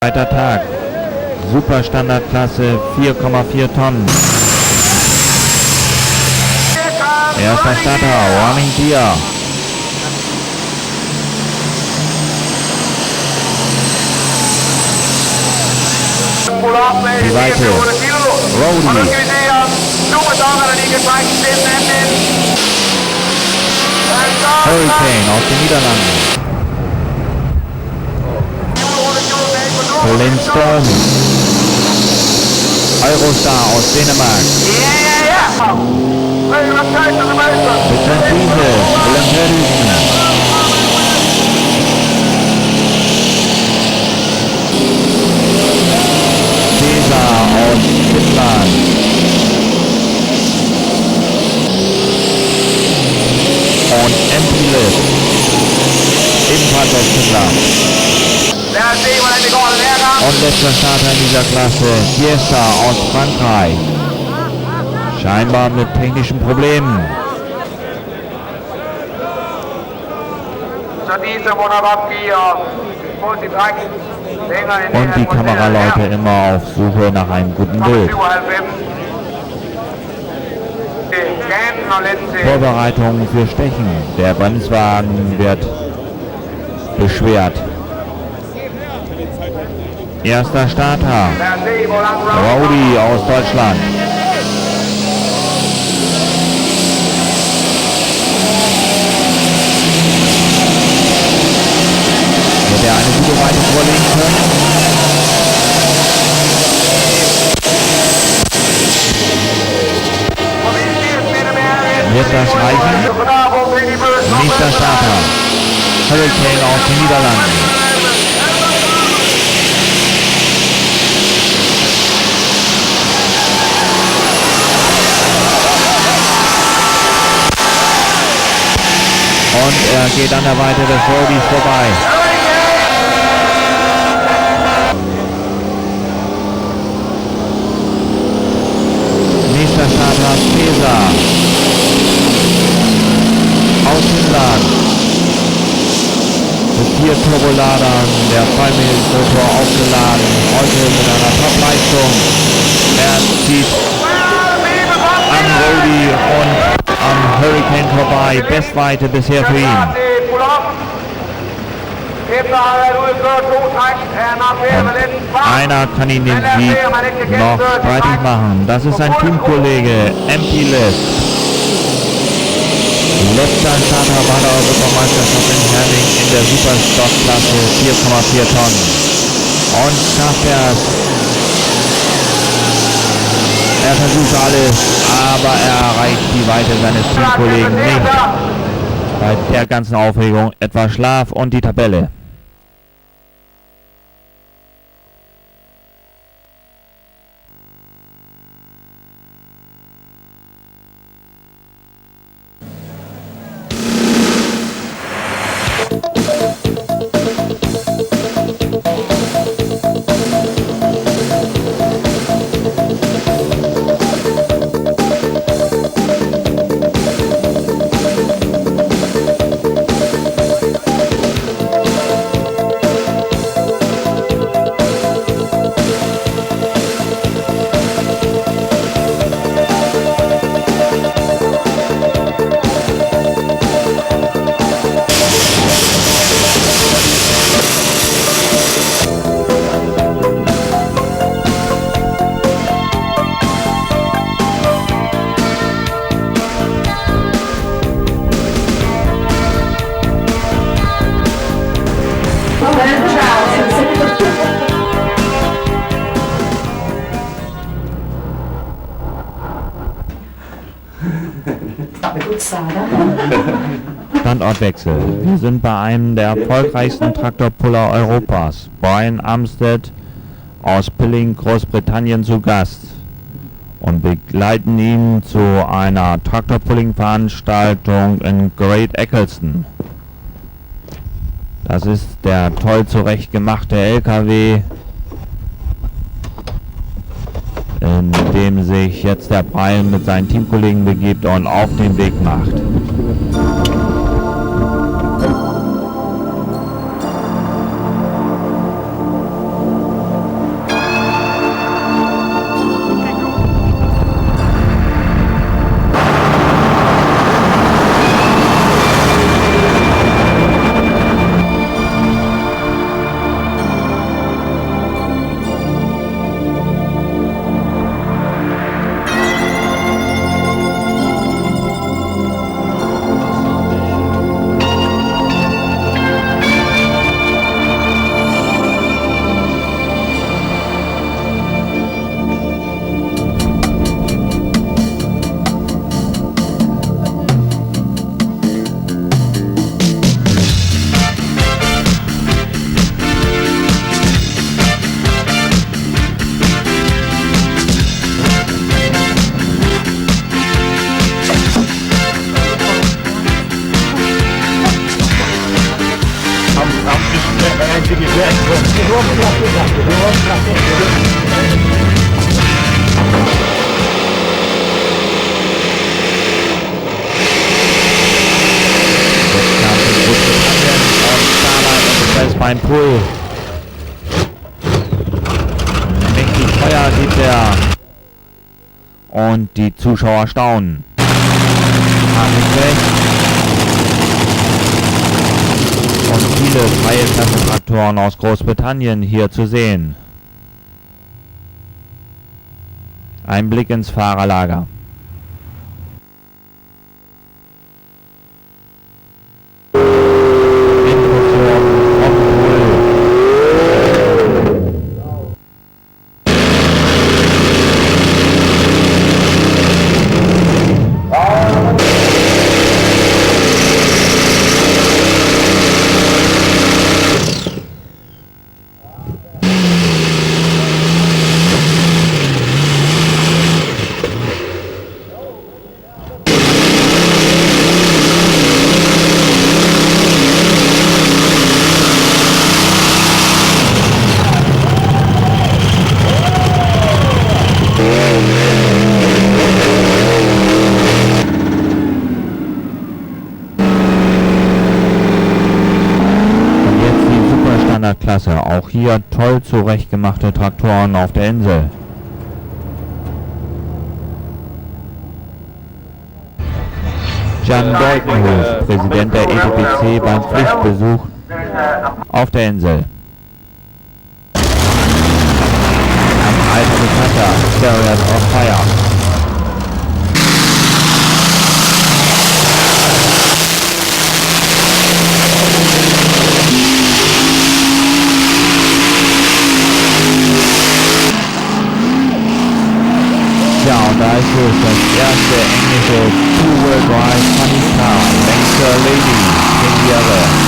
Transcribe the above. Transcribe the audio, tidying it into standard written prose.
Zweiter Tag. Super Standardklasse 4,4 Tonnen. Erster Starter, Running Gear. Die Weite. Rody. Hurricane aus den Niederlanden. Lindstorm. Eurostar aus Dänemark. Bitte Diesel, Cäsar aus Finnland. Und Empilis, ebenfalls aus Finnland. Und letzter Starter in dieser Klasse, Fiesta aus Frankreich. Scheinbar mit technischen Problemen. Und die Kameraleute immer auf Suche nach einem guten Bild. Vorbereitungen für Stechen. Der Bremswagen wird beschwert. Erster Starter, Rody aus Deutschland. Wird er eine gute Weite vorlegen können? Wird das reichen? Nächster Starter, Hurricane aus den Niederlanden. Und er geht an der Weite des Rodys vorbei. Nächster Starter Cäsar aus Finnland. Mit 4 Turboladern, der Vollmilchmotor aufgeladen, heute mit einer Top-Leistung. Er zieht an Rody und am Hurricane vorbei, Bestweite bisher für ihn. Und einer kann ihn den Sieg noch streitig machen. Das ist sein Teamkollege Empilis. Letzter Starter bei der Europameisterschaft in Herning in der Superstock-Klasse 4,4 Tonnen. Und schafft er es. Er versucht alles, aber er erreicht die Weite seines Teamkollegen nicht. Bei der ganzen Aufregung etwas Schlaf und die Tabelle. Standortwechsel. Wir sind bei einem der erfolgreichsten Traktorpuller Europas, Brian Armstead aus Pilling, Großbritannien, zu Gast und begleiten ihn zu einer Traktorpulling-Veranstaltung in Great Eccleston. Das ist der toll zurechtgemachte LKW, in dem sich jetzt der Brian mit seinen Teamkollegen begibt und auf den Weg macht. ein Pool. Mächtig Feuer gibt er. Und die Zuschauer staunen. Und viele freie Klassentraktoren aus Großbritannien hier zu sehen. Ein Blick ins Fahrerlager. Klasse. Auch hier toll zurechtgemachte Traktoren auf der Insel. Jan Deutenhof, Präsident der ETPC beim Pflichtbesuch auf der Insel. Am alten Cutter, Chariots of Fire. Ja, und da ist es das erste englische Two-Wheel-Drive Funny Car, Lancer Lady, Premiere.